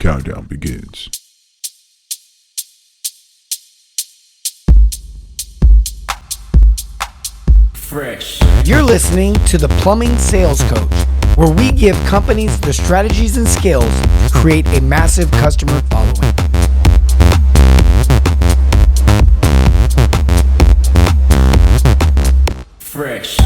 countdown begins. Fresh. You're listening to the Plumbing Sales Coach, where we give companies the strategies and skills to create a massive customer following. Fresh.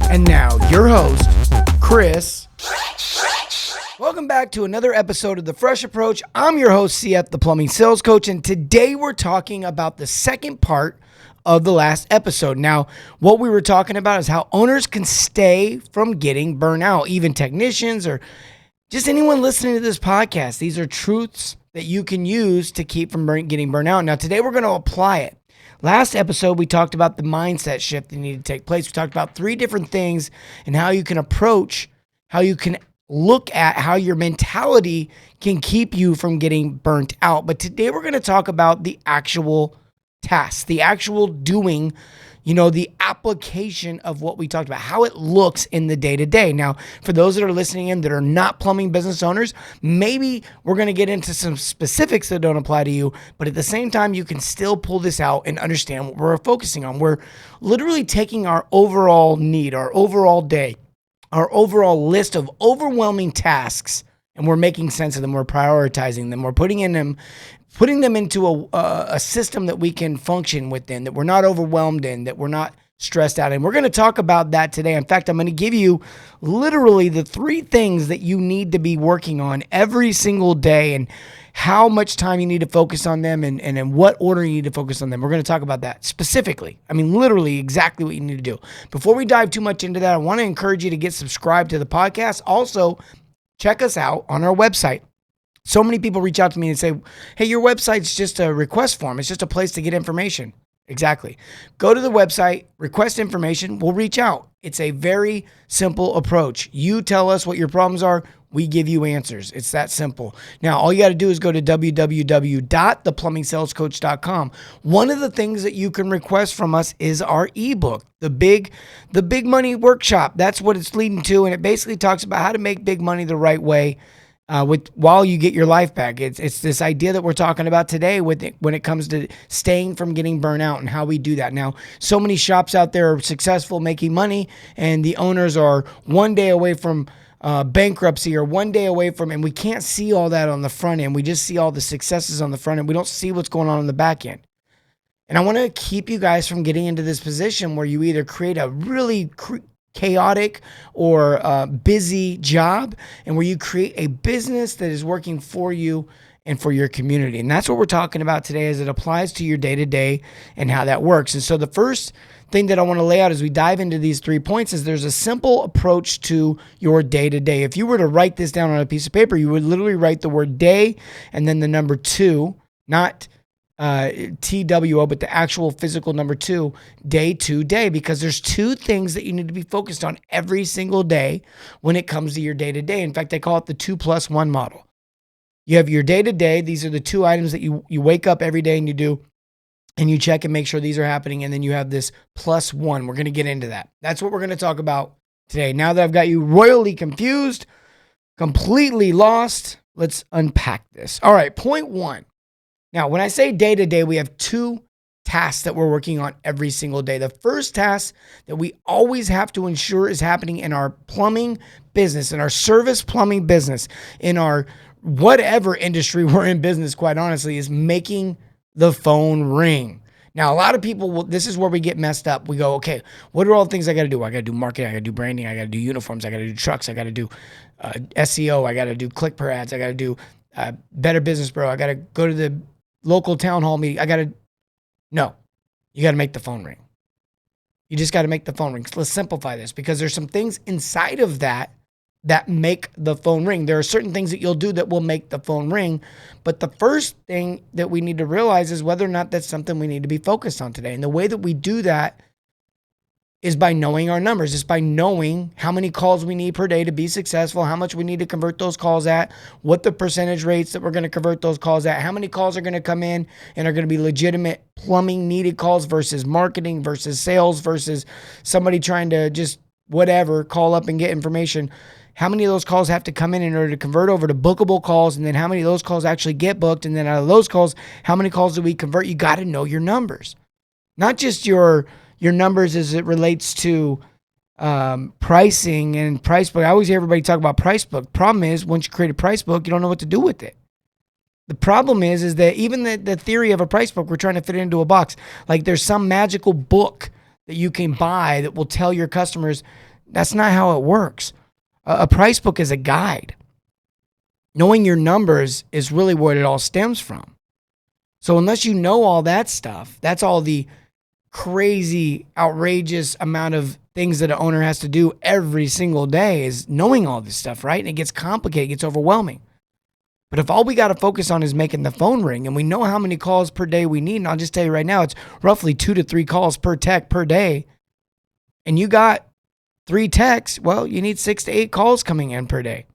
And now, your host, Chris. Welcome back to another episode of The Fresh Approach. I'm your host, CF, the Plumbing Sales Coach, and today we're talking about the second part of the last episode. Now, what we were talking about is how owners can stay from getting burnout, even technicians or just anyone listening to this podcast. These are truths that you can use to keep from getting burnout. Now, today we're going to apply it. Last episode, we talked about the mindset shift that needed to take place. We talked about 3 different things and how you can approach, how you can look at how your mentality can keep you from getting burnt out. But today we're going to talk about the actual tasks, the actual doing, the application of what we talked about, how it looks in the day-to-day. Now, for those that are listening in that are not plumbing business owners, maybe we're going to get into some specifics that don't apply to you, but at the same time, you can still pull this out and understand what we're focusing on. We're literally taking our overall need, our overall day, our overall list of overwhelming tasks, and we're making sense of them. We're prioritizing them. We're putting them into a system that we can function within, that we're not overwhelmed in, that we're not stressed out in. We're going to talk about that today. In fact, I'm going to give you literally the 3 things that you need to be working on every single day and how much time you need to focus on them and in what order you need to focus on them. We're going to talk about that specifically. I mean, literally exactly what you need to do. Before we dive too much into that, I want to encourage you to get subscribed to the podcast. Also, check us out on our website. So many people reach out to me and say, hey, your website's just a request form. It's just a place to get information. Exactly. Go to the website, request information, we'll reach out. It's a very simple approach. You tell us what your problems are, we give you answers. It's that simple. Now, all you got to do is go to www.theplumbingsalescoach.com. One of the things that you can request from us is our ebook, the big money workshop. That's what it's leading to. And it basically talks about how to make big money the right way while you get your life back. It's this idea that we're talking about today when it comes to staying from getting burnout and how we do that. Now, so many shops out there are successful making money, and the owners are one day away from bankruptcy or one day away from, and we can't see all that on the front end. We just see all the successes on the front end. We don't see what's going on the back end. And I want to keep you guys from getting into this position where you either create a really chaotic or busy job, and where you create a business that is working for you and for your community. And that's what we're talking about today as it applies to your day-to-day and how that works. And so the first thing that I want to lay out as we dive into these 3 points is there's a simple approach to your day-to-day. If you were to write this down on a piece of paper, you would literally write the word day and then the number 2, not TWO, but the actual physical number 2, day to day, because there's 2 things that you need to be focused on every single day when it comes to your day to day. In fact, I call it the 2+1 model. You have your day to day. These are the 2 items that you wake up every day and you do, and you check and make sure these are happening. And then you have this +1. We're going to get into that. That's what we're going to talk about today. Now that I've got you royally confused, completely lost, let's unpack this. All right. Point 1. Now, when I say day to day, we have 2 tasks that we're working on every single day. The first task that we always have to ensure is happening in our plumbing business, in our service plumbing business, in our whatever industry we're in business, quite honestly, is making the phone ring. Now, a lot of people, this is where we get messed up. We go, okay, what are all the things I got to do? I got to do marketing. I got to do branding. I got to do uniforms. I got to do trucks. I got to do SEO. I got to do click per ads. I got to do Better Business Bureau. I got to go to the local town hall meeting. No, you got to make the phone ring. You just got to make the phone ring. Let's simplify this, because there's some things inside of that make the phone ring. There are certain things that you'll do that will make the phone ring. But the first thing that we need to realize is whether or not that's something we need to be focused on today. And the way that we do that is by knowing our numbers. It's by knowing how many calls we need per day to be successful, how much we need to convert those calls at, what the percentage rates that we're going to convert those calls at, how many calls are going to come in and are going to be legitimate plumbing needed calls versus marketing versus sales versus somebody trying to just whatever, call up and get information. How many of those calls have to come in order to convert over to bookable calls? And then how many of those calls actually get booked? And then out of those calls, how many calls do we convert? You got to know your numbers, not just your numbers as it relates to pricing and price book. I always hear everybody talk about price book. Problem is, once you create a price book, you don't know what to do with it. The problem is that even the theory of a price book, we're trying to fit it into a box. Like there's some magical book that you can buy that will tell your customers. That's not how it works. A price book is a guide. Knowing your numbers is really what it all stems from. So unless you know all that stuff, that's all the crazy, outrageous amount of things that an owner has to do every single day is knowing all this stuff, right? And it gets complicated, it gets overwhelming. But if all we got to focus on is making the phone ring and we know how many calls per day we need, and I'll just tell you right now, it's roughly 2 to 3 calls per tech per day, and you got 3 techs, well, you need 6 to 8 calls coming in per day.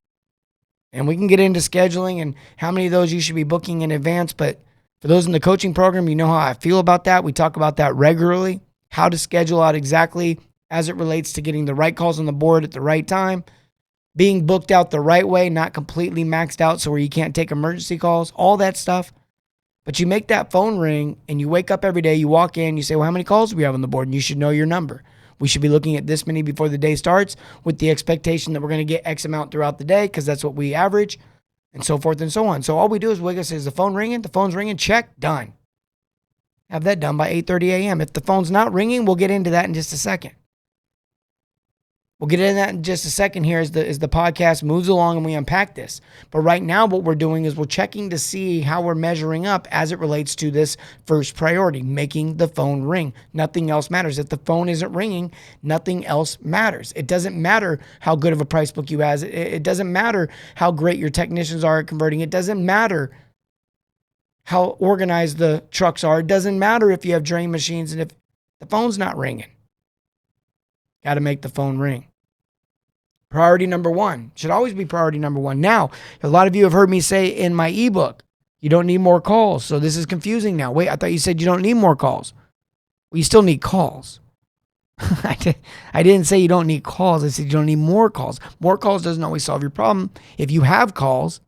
And we can get into scheduling and how many of those you should be booking in advance, but for those in the coaching program, you know how I feel about that. We talk about that regularly, how to schedule out exactly as it relates to getting the right calls on the board at the right time, being booked out the right way, not completely maxed out so where you can't take emergency calls, all that stuff. But you make that phone ring and you wake up every day, you walk in, you say, well, how many calls do we have on the board? And you should know your number. We should be looking at this many before the day starts with the expectation that we're going to get X amount throughout the day because that's what we average. And so forth and so on. So all we do is wake up, says the phone ringing, the phone's ringing, check, done. Have that done by 8:30 a.m. If the phone's not ringing, we'll get into that in just a second. We'll get into that in just a second here as the podcast moves along and we unpack this. But right now what we're doing is we're checking to see how we're measuring up as it relates to this first priority, making the phone ring. Nothing else matters. If the phone isn't ringing, nothing else matters. It doesn't matter how good of a price book you have. It doesn't matter how great your technicians are at converting. It doesn't matter how organized the trucks are. It doesn't matter if you have drain machines and if the phone's not ringing. Got to make the phone ring. Priority number 1 should always be priority number 1. Now, a lot of you have heard me say in my ebook, you don't need more calls. So this is confusing now. Wait, I thought you said you don't need more calls. Well, you still need calls. I didn't say you don't need calls. I said you don't need more calls. More calls doesn't always solve your problem. If you have calls,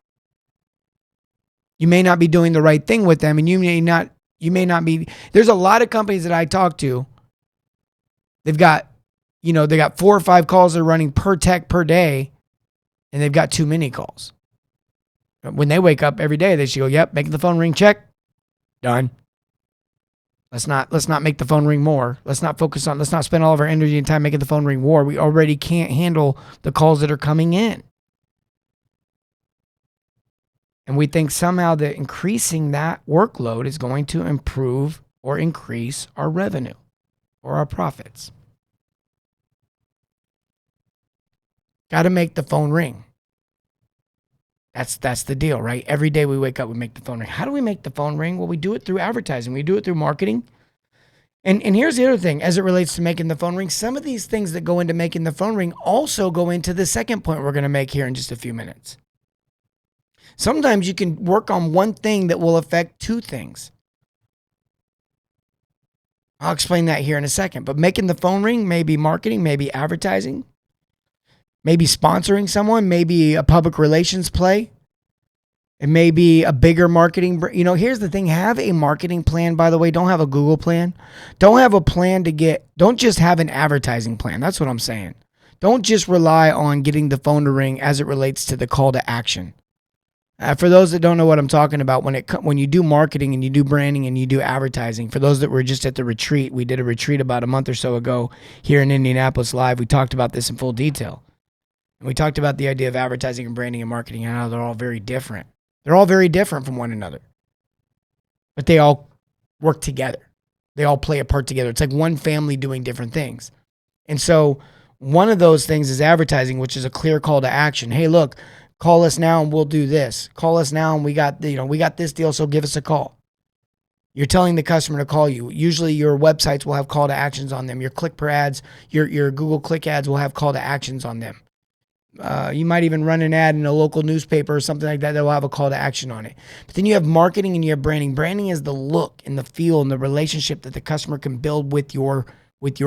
you may not be doing the right thing with them, and you may not be. There's a lot of companies that I talk to. They've got, they got 4 or 5 calls they're running per tech per day, and they've got too many calls. When they wake up every day, they should go, yep, making the phone ring, check, done. Let's not make the phone ring more. Let's not spend all of our energy and time making the phone ring more. We already can't handle the calls that are coming in. And we think somehow that increasing that workload is going to improve or increase our revenue or our profits. Got to make the phone ring. That's the deal, right? Every day we wake up, we make the phone ring. How do we make the phone ring? Well, we do it through advertising. We do it through marketing. And here's the other thing as it relates to making the phone ring. Some of these things that go into making the phone ring also go into the second point we're going to make here in just a few minutes. Sometimes you can work on one thing that will affect 2 things. I'll explain that here in a second. But making the phone ring may be marketing, maybe advertising, maybe sponsoring someone, maybe a public relations play. It may be a bigger marketing. Here's the thing. Have a marketing plan, by the way. Don't have a Google plan. Don't have a plan don't just have an advertising plan. That's what I'm saying. Don't just rely on getting the phone to ring as it relates to the call to action. For those that don't know what I'm talking about, when you do marketing and you do branding and you do advertising, for those that were just at the retreat, we did a retreat about a month or so ago here in Indianapolis Live. We talked about this in full detail. And we talked about the idea of advertising and branding and marketing and how they're all very different. They're all very different from one another. But they all work together. They all play a part together. It's like one family doing different things. And so one of those things is advertising, which is a clear call to action. Hey, look, call us now and we'll do this. Call us now and we got this deal, so give us a call. You're telling the customer to call you. Usually your websites will have call to actions on them. Your click per ads, your Google click ads will have call to actions on them. You might even run an ad in a local newspaper or something like that that will have a call to action on it. But then you have marketing and you have branding. Branding is the look and the feel and the relationship that the customer can build with your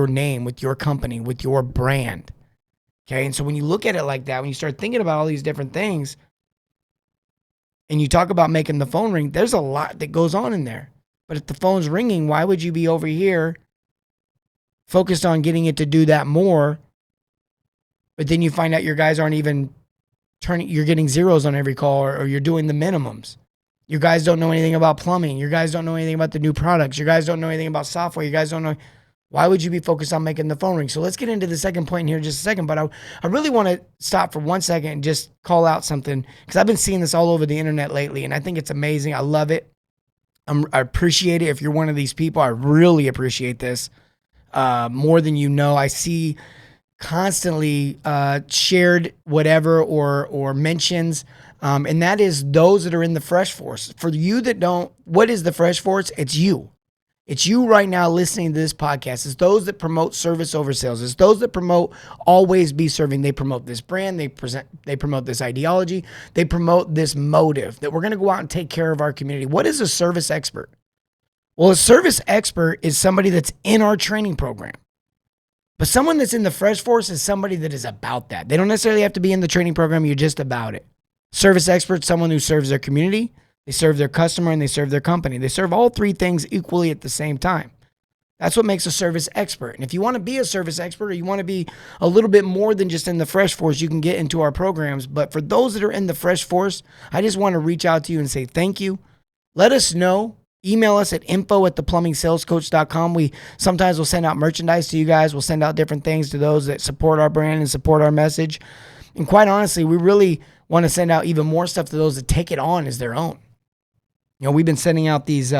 name, with your company, with your brand. Okay, and so when you look at it like that, when you start thinking about all these different things, and you talk about making the phone ring, there's a lot that goes on in there. But if the phone's ringing, why would you be over here focused on getting it to do that more? But then you find out your guys aren't even you're getting zeros on every call, or you're doing the minimums. Your guys don't know anything about plumbing. Your guys don't know anything about the new products. Your guys don't know anything about software. You guys don't know. Why would you be focused on making the phone ring? So let's get into the second point in here in just a second. But I really want to stop for 1 second and just call out something, because I've been seeing this all over the internet lately, and I think it's amazing. I love it. I appreciate it. If you're one of these people, I really appreciate this more than you know. I see constantly shared whatever or mentions, and that is those that are in the Fresh Force. For you that don't, what is the Fresh Force? It's you. It's you right now listening to this podcast. It's those that promote service over sales. It's those that promote always be serving. They promote this brand. They promote this ideology. They promote this motive that we're going to go out and take care of our community. What is a service expert? Well, a service expert is somebody that's in our training program. But someone that's in the Fresh Force is somebody that is about that. They don't necessarily have to be in the training program. You're just about it. Service expert, someone who serves their community, they serve their customer, and they serve their company. They serve all three things equally at the same time. That's what makes a service expert. And if you want to be a service expert, or you want to be a little bit more than just in the Fresh Force, you can get into our programs. But for those that are in the Fresh Force, I just want to reach out to you and say thank you. Let us know. Email us at info@theplumbingsalescoach.com. We sometimes will send out merchandise to you guys. We'll send out different things to those that support our brand and support our message. And quite honestly, we really want to send out even more stuff to those that take it on as their own. You know, we've been sending out these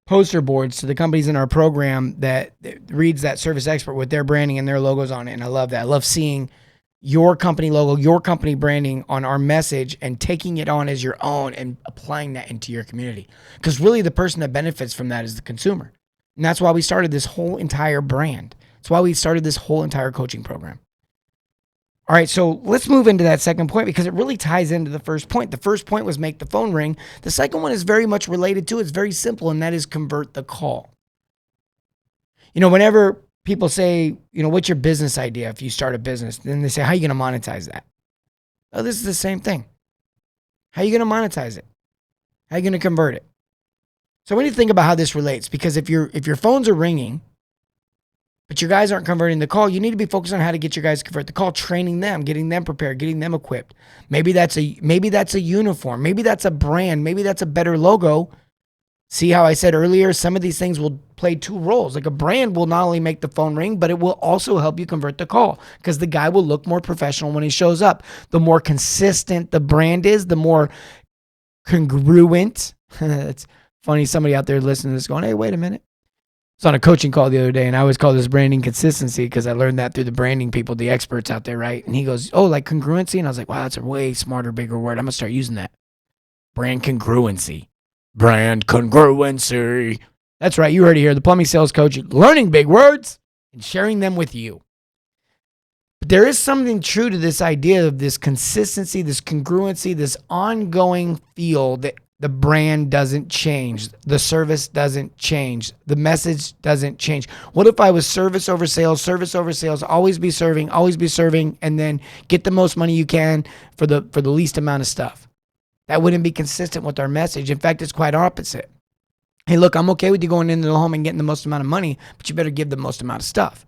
poster boards to the companies in our program that reads that service expert with their branding and their logos on it. And I love that. I love seeing your company logo, your company branding on our message and taking it on as your own and applying that into your community. Because really the person that benefits from that is the consumer. And that's why we started this whole entire brand. That's why we started this whole entire coaching program. All right, so let's move into that second point, because it really ties into the first point. The first point was make the phone ring. The second one is very much related to it. It's very simple, and that is convert the call. You know, whenever people say, you know, what's your business idea if you start a business? Then they say, how are you going to monetize that? Oh, this is the same thing. How are you going to monetize it? How are you going to convert it? So we need to think about how this relates, because if your phones are ringing, but your guys aren't converting the call, you need to be focused on how to get your guys to convert the call, training them, getting them prepared, getting them equipped. Maybe that's a uniform. Maybe that's a brand. Maybe that's a better logo. See how I said earlier, some of these things will play two roles. Like a brand will not only make the phone ring, but it will also help you convert the call, because the guy will look more professional when he shows up. The more consistent the brand is, the more congruent. It's funny, somebody out there listening to this going, hey, wait a minute. I was on a coaching call the other day, and I always call this branding consistency, because I learned that through the branding people, the experts out there, right? And he goes, oh, like congruency? And I was like, wow, that's a way smarter, bigger word. I'm going to start using that. Brand congruency. Brand congruency. That's right. You heard it here. The Plumbing Sales Coach, learning big words and sharing them with you. But there is something true to this idea of this consistency, this congruency, this ongoing feel that the brand doesn't change. The service doesn't change. The message doesn't change. What if I was service over sales, always be serving, and then get the most money you can for the least amount of stuff? That wouldn't be consistent with our message. In fact, it's quite opposite. Hey, look, I'm okay with you going into the home and getting the most amount of money, but you better give the most amount of stuff.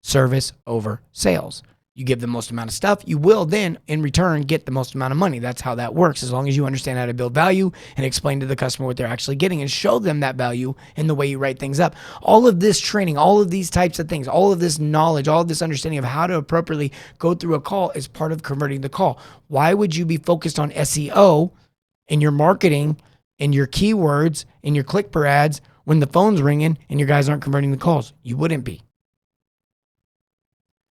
Service over sales. You give the most amount of stuff, you will then, in return, get the most amount of money. That's how that works, as long as you understand how to build value and explain to the customer what they're actually getting and show them that value in the way you write things up. All of this training, all of these types of things, all of this knowledge, all of this understanding of how to appropriately go through a call is part of converting the call. Why would you be focused on SEO in your marketing, in your keywords, in your click per ads when the phone's ringing and your guys aren't converting the calls? You wouldn't be.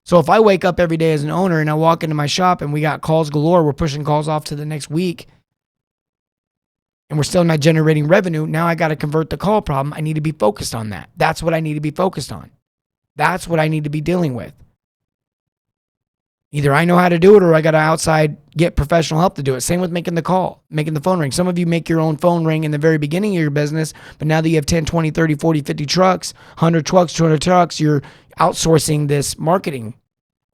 So if I wake up every day as an owner and I walk into my shop and we got calls galore, we're pushing calls off to the next week, and we're still not generating revenue, now I got to convert the call problem. I need to be focused on that. That's what I need to be focused on. That's what I need to be dealing with. Either I know how to do it or I got to get professional help to do it. Same with making the call, making the phone ring. Some of you make your own phone ring in the very beginning of your business, but now that you have 10, 20, 30, 40, 50 trucks, 100 trucks, 200 trucks, you're outsourcing this marketing.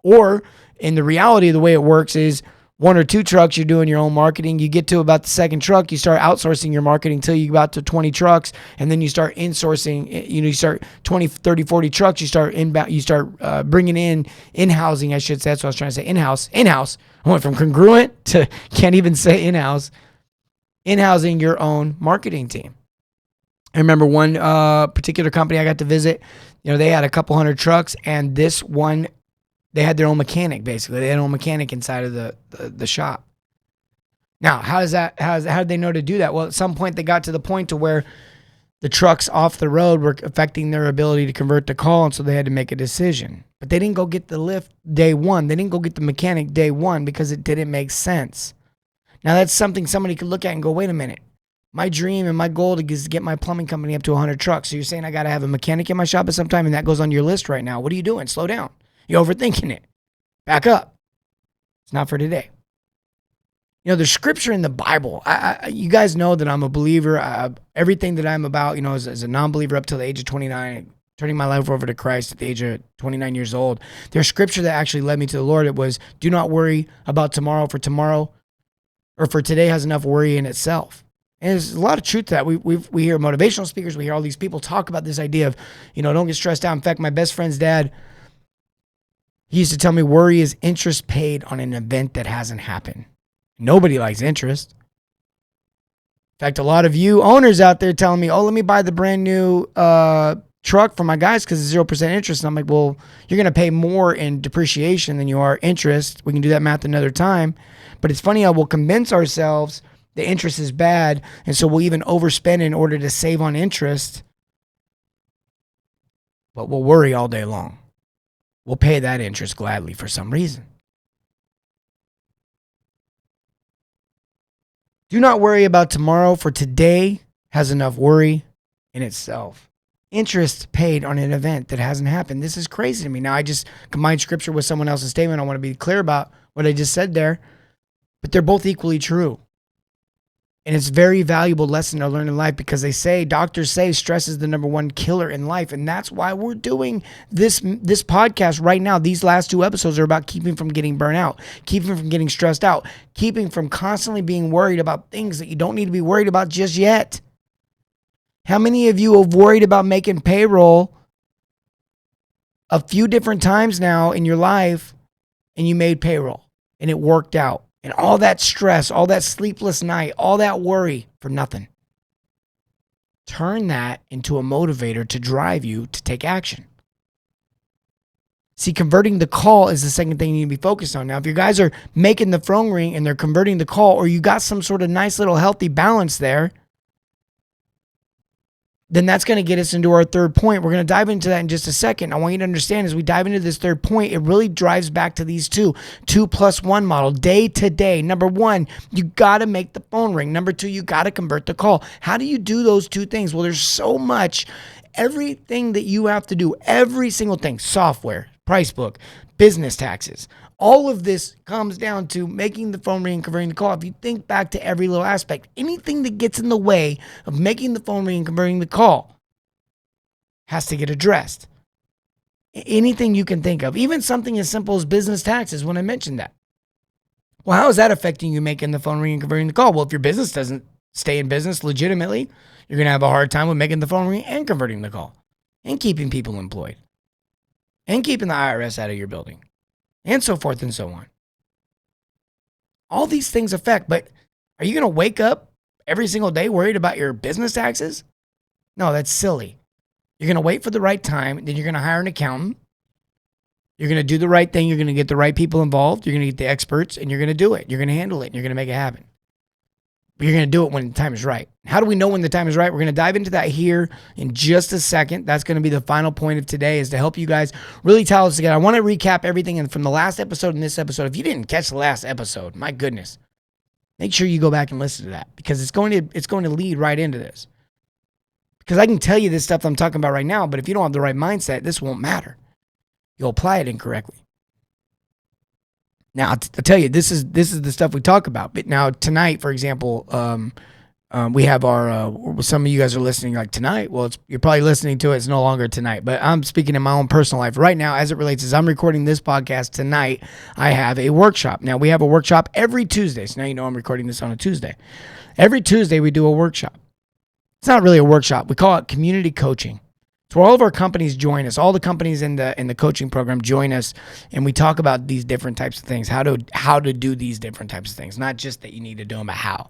Or in the reality, the way it works is 1 or 2 trucks, you're doing your own marketing. You get to about the second truck, you start outsourcing your marketing until you get about to 20 trucks, and then you start insourcing. You start 20, 30, 40 trucks, you start bringing in-housing, I should say. That's what I was trying to say, in-house. I went from congruent to can't even say in-house. In-housing your own marketing team. I remember one particular company I got to visit, they had a couple hundred trucks, and this one, they had their own mechanic, basically. They had their own mechanic inside of the shop. Now, how did they know to do that? Well, at some point, they got to the point to where the trucks off the road were affecting their ability to convert the call, and so they had to make a decision. But they didn't go get the lift day one. They didn't go get the mechanic day one because it didn't make sense. Now, that's something somebody could look at and go, wait a minute. My dream and my goal is to get my plumbing company up to 100 trucks. So you're saying I got to have a mechanic in my shop at some time, and that goes on your list right now. What are you doing? Slow down. You're overthinking it. Back up. It's not for today. There's scripture in the Bible. You guys know that I'm a believer. Everything that I'm about, as a non-believer up till the age of 29, turning my life over to Christ at the age of 29 years old. There's scripture that actually led me to the Lord. It was, do not worry about tomorrow, for today has enough worry in itself. And there's a lot of truth to that. We hear motivational speakers. We hear all these people talk about this idea of, don't get stressed out. In fact, my best friend's dad, he used to tell me worry is interest paid on an event that hasn't happened. Nobody likes interest. In fact, a lot of you owners out there telling me, let me buy the brand new truck for my guys because it's 0% interest. And I'm like, well, you're going to pay more in depreciation than you are interest. We can do that math another time. But it's funny how we'll convince ourselves the interest is bad, and so we'll even overspend in order to save on interest. But we'll worry all day long. We'll pay that interest gladly for some reason. Do not worry about tomorrow, for today has enough worry in itself. Interest paid on an event that hasn't happened. This is crazy to me. Now, I just combined scripture with someone else's statement. I want to be clear about what I just said there, but they're both equally true. And it's a very valuable lesson to learn in life because doctors say stress is the number one killer in life. And that's why we're doing this podcast right now. These last 2 episodes are about keeping from getting burnt out, keeping from getting stressed out, keeping from constantly being worried about things that you don't need to be worried about just yet. How many of you have worried about making payroll a few different times now in your life and you made payroll and it worked out? And all that stress, all that sleepless night, all that worry for nothing. Turn that into a motivator to drive you to take action. See, converting the call is the second thing you need to be focused on. Now, if you guys are making the phone ring and they're converting the call, or you got some sort of nice little healthy balance there, then that's going to get us into our third point. We're going to dive into that in just a second. I want you to understand as we dive into this third point, it really drives back to these 2+1 model, day to day. Number 1, you got to make the phone ring. Number 2, you got to convert the call. How do you do those 2 things? Well, there's so much, everything that you have to do, every single thing, software, price book, business taxes, all of this comes down to making the phone ring and converting the call. If you think back to every little aspect, anything that gets in the way of making the phone ring and converting the call has to get addressed. Anything you can think of, even something as simple as business taxes, when I mentioned that. Well, how is that affecting you making the phone ring and converting the call? Well, if your business doesn't stay in business legitimately, you're going to have a hard time with making the phone ring and converting the call and keeping people employed and keeping the IRS out of your building. And so forth and so on. All these things affect, but are you going to wake up every single day worried about your business taxes? No, that's silly. You're going to wait for the right time, then you're going to hire an accountant. You're going to do the right thing. You're going to get the right people involved. You're going to get the experts, and you're going to do it. You're going to handle it, and you're going to make it happen. But you're going to do it when the time is right. How do we know when the time is right? We're going to dive into that here in just a second. That's going to be the final point of today, is to help you guys really tie this together. I want to recap everything from the last episode and this episode. If you didn't catch the last episode, my goodness. make sure you go back and listen to that, because it's going to lead right into this. Because I can tell you this stuff I'm talking about right now, but if you don't have the right mindset, this won't matter. You'll apply it incorrectly. Now, I'll tell you, this is the stuff we talk about. But now tonight, for example, we have our, some of you guys are listening like tonight. Well, you're probably listening to it. It's no longer tonight, but I'm speaking in my own personal life right now as it relates, as I'm recording this podcast tonight, I have a workshop. Now we have a workshop every Tuesday. So now you know I'm recording this on a Tuesday. Every Tuesday we do a workshop. It's not really a workshop. We call it community coaching. It's where all of our companies join us. All the companies in the coaching program join us, and we talk about these different types of things, how to do these different types of things. Not just that you need to do them, but how.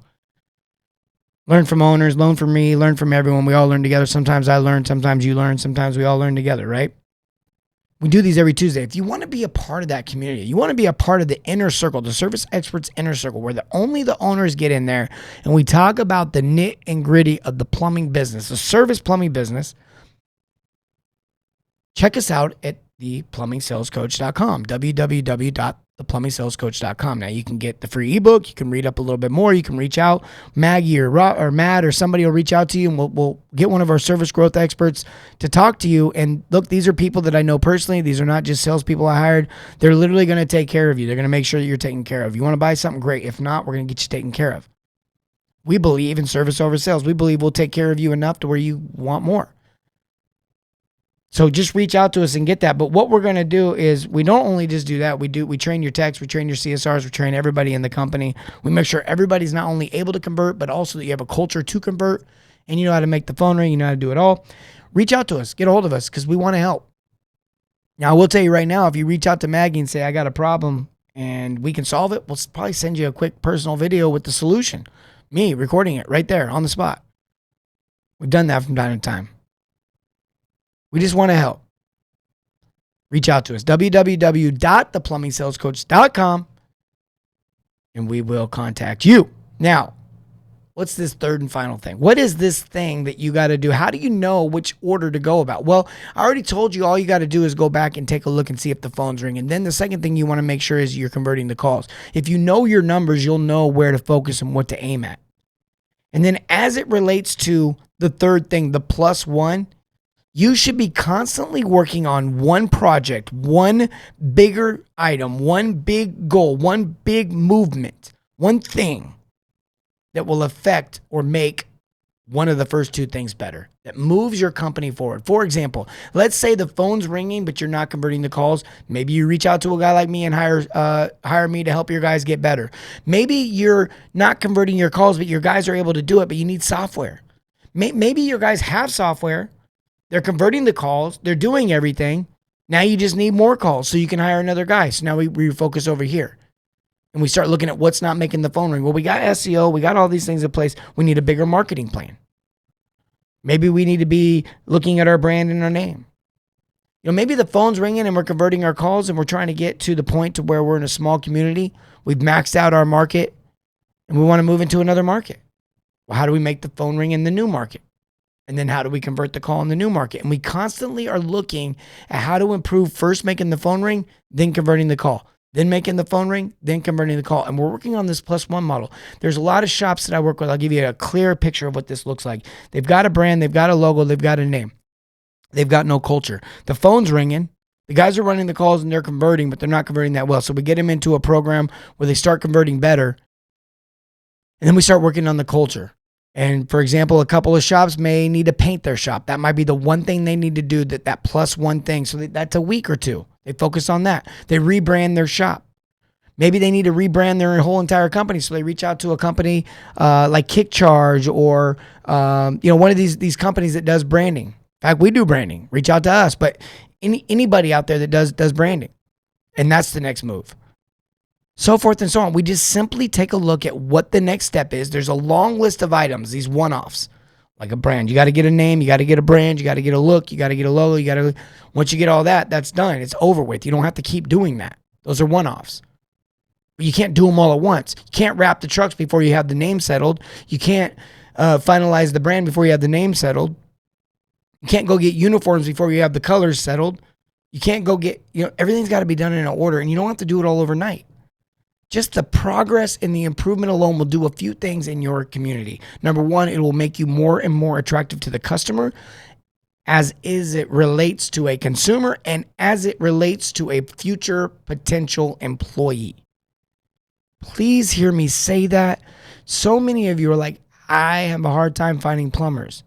Learn from owners, learn from me, learn from everyone. We all learn together. Sometimes I learn, sometimes you learn, sometimes we all learn together, right? We do these every Tuesday. If you want to be a part of that community, you want to be a part of the inner circle, the Service Experts inner circle, where only the owners get in there, and we talk about the nit and gritty of the plumbing business, the service plumbing business. Check us out at theplumbingsalescoach.com, www.theplumbingsalescoach.com. Now you can get the free ebook. You can read up a little bit more. You can reach out. Maggie or Matt or somebody will reach out to you, and we'll get one of our service growth experts to talk to you. And look, these are people that I know personally. These are not just salespeople I hired. They're literally going to take care of you. They're going to make sure that you're taken care of. You want to buy something, great. If not, we're going to get you taken care of. We believe in service over sales. We believe we'll take care of you enough to where you want more. So just reach out to us and get that. But what we're going to do is, we don't only just do that. We train your techs, we train your CSRs, we train everybody in the company. We make sure everybody's not only able to convert, but also that you have a culture to convert, and you know how to make the phone ring, you know how to do it all. Reach out to us, get a hold of us, because we want to help. Now, I will tell you right now, if you reach out to Maggie and say, I got a problem and we can solve it, we'll probably send you a quick personal video with the solution. Me recording it right there on the spot. We've done that from time to time. We just want to help. Reach out to us, www.theplumbingsalescoach.com, and we will contact you. Now, what's this third and final thing? What is this thing that you got to do? How do you know which order to go about? Well, I already told you all you got to do is go back and take a look and see if the phone's ringing. Then the second thing you want to make sure is you're converting the calls. If you know your numbers, you'll know where to focus and what to aim at. And then as it relates to the third thing, the +1, you should be constantly working on one project, one bigger item, one big goal, one big movement, one thing that will affect or make one of the first two things better, that moves your company forward. For example, let's say the phone's ringing, but you're not converting the calls. Maybe you reach out to a guy like me and hire me to help your guys get better. Maybe you're not converting your calls, but your guys are able to do it, but you need software. Maybe your guys have software. They're converting the calls. They're doing everything. Now you just need more calls so you can hire another guy. So now we focus over here. And we start looking at what's not making the phone ring. Well, we got SEO. We got all these things in place. We need a bigger marketing plan. Maybe we need to be looking at our brand and our name. You know, maybe the phone's ringing and we're converting our calls and we're trying to get to the point to where we're in a small community. We've maxed out our market and we want to move into another market. Well, how do we make the phone ring in the new market? And then how do we convert the call in the new market? And we constantly are looking at how to improve, first making the phone ring, then converting the call, then making the phone ring, then converting the call. And we're working on this +1 model. There's a lot of shops that I work with. I'll give you a clear picture of what this looks like. They've got a brand, they've got a logo, they've got a name. They've got no culture. The phone's ringing. The guys are running the calls and they're converting, but they're not converting that well. So we get them into a program where they start converting better. And then we start working on the culture. And for example, a couple of shops may need to paint their shop. That might be the one thing they need to do, that +1 thing. So that's a week or two. They focus on that. They rebrand their shop. Maybe they need to rebrand their whole entire company. So they reach out to a company like KickCharge or one of these companies that does branding. In fact, we do branding. Reach out to us. But anybody out there that does branding. And that's the next move. So forth and so on. We just simply take a look at what the next step is. There's a long list of items, these one-offs, like a brand. You got to get a name, you got to get a brand, you got to get a look, you got to get a logo, once you get all that, that's done. It's over with. You don't have to keep doing that. Those are one-offs. But you can't do them all at once. You can't wrap the trucks before you have the name settled. You can't finalize the brand before you have the name settled. You can't go get uniforms before you have the colors settled. You can't go get, everything's got to be done in an order, and you don't have to do it all overnight. Just the progress and the improvement alone will do a few things in your community. Number one, it will make you more and more attractive to the customer as it relates to a consumer and as it relates to a future potential employee. Please hear me say that. So many of you are like, I have a hard time finding plumbers.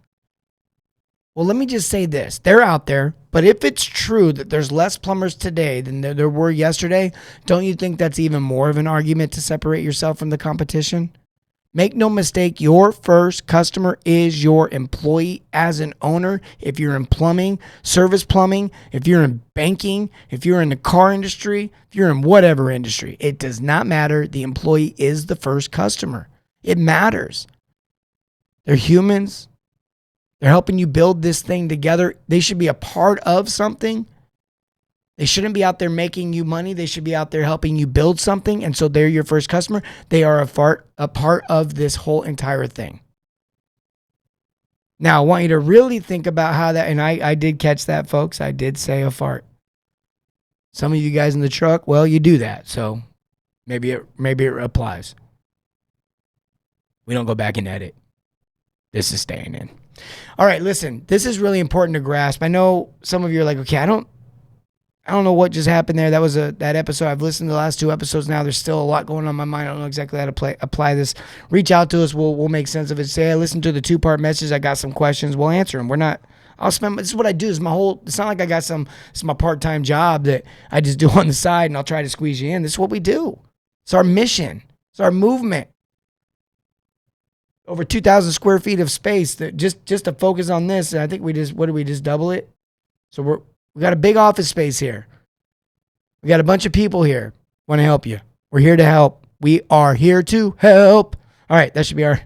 Well, let me just say this. They're out there, but if it's true that there's less plumbers today than there were yesterday, don't you think that's even more of an argument to separate yourself from the competition? Make no mistake, your first customer is your employee as an owner. If you're in plumbing, service plumbing, if you're in banking, if you're in the car industry, if you're in whatever industry, it does not matter. The employee is the first customer. It matters. They're humans. They're helping you build this thing together. They should be a part of something. They shouldn't be out there making you money. They should be out there helping you build something. And so they're your first customer. They are a part of this whole entire thing. Now, I want you to really think about how that, and I did catch that, folks. I did say a fart. Some of you guys in the truck, well, you do that. So maybe it applies. We don't go back and edit. This is staying in. All right, listen, this is really important to grasp. I know some of you are like, okay, I don't know what just happened there. That was that episode. I've listened to the last 2 episodes now. There's still a lot going on in my mind. I don't know exactly how to apply this. Reach out to us. We'll make sense of it. Say, I listened to the 2-part message. I got some questions. We'll answer them. This is what I do. It's not like it's my part-time job that I just do on the side and I'll try to squeeze you in. This is what we do. It's our mission. It's our movement. Over 2,000 square feet of space that just to focus on this. And I think we just double it? So we got a big office space here. We got a bunch of people here. Want to help you. We're here to help. We are here to help. All right, that should be our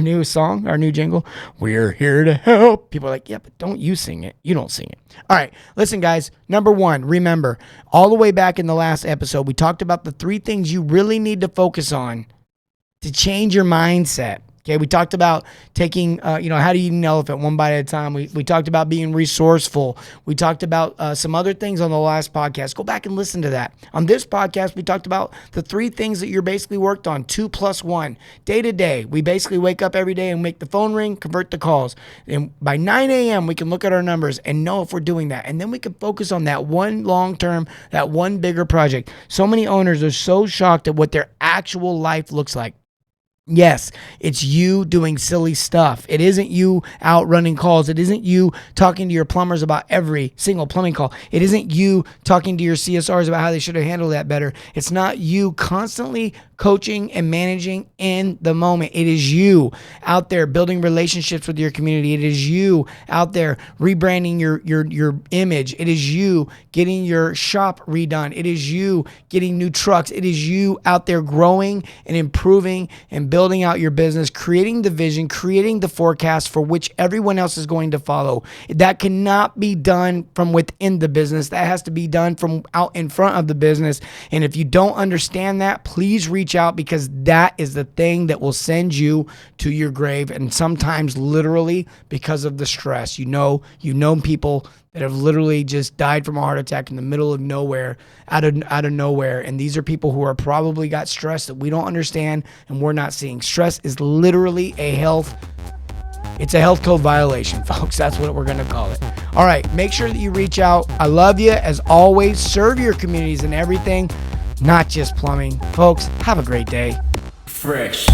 new song, our new jingle. We're here to help. People are like, yeah, but don't you sing it. You don't sing it. All right, listen, guys. Number one, remember, all the way back in the last episode, we talked about the 3 things you really need to focus on to change your mindset. Okay, we talked about taking, how do you eat an elephant one bite at a time. We talked about being resourceful. We talked about some other things on the last podcast. Go back and listen to that. On this podcast, we talked about the 3 things that you're basically worked on, 2 + 1, day to day. We basically wake up every day and make the phone ring, convert the calls. And by 9 a.m., we can look at our numbers and know if we're doing that. And then we can focus on that one long-term, that one bigger project. So many owners are so shocked at what their actual life looks like. Yes, it's you doing silly stuff. It isn't you out running calls. It isn't you talking to your plumbers about every single plumbing call. It isn't you talking to your CSRs about how they should have handled that better. It's not you constantly coaching and managing in the moment. It is you out there building relationships with your community. It is you out there rebranding your image. It is you getting your shop redone. It is you getting new trucks. It is you out there growing and improving and building out your business, creating the vision, creating the forecast for which everyone else is going to follow. That cannot be done from within the business. That has to be done from out in front of the business. And if you don't understand that, please reach out, because that is the thing that will send you to your grave. And sometimes literally because of the stress. You know people that have literally just died from a heart attack in the middle of nowhere, out of nowhere. And these are people who are probably got stress that we don't understand and we're not seeing. Stress is literally it's a health code violation, folks. That's what we're going to call it. All right, make sure that you reach out. I love you. As always, serve your communities and everything, not just plumbing. Folks, have a great day. Fresh.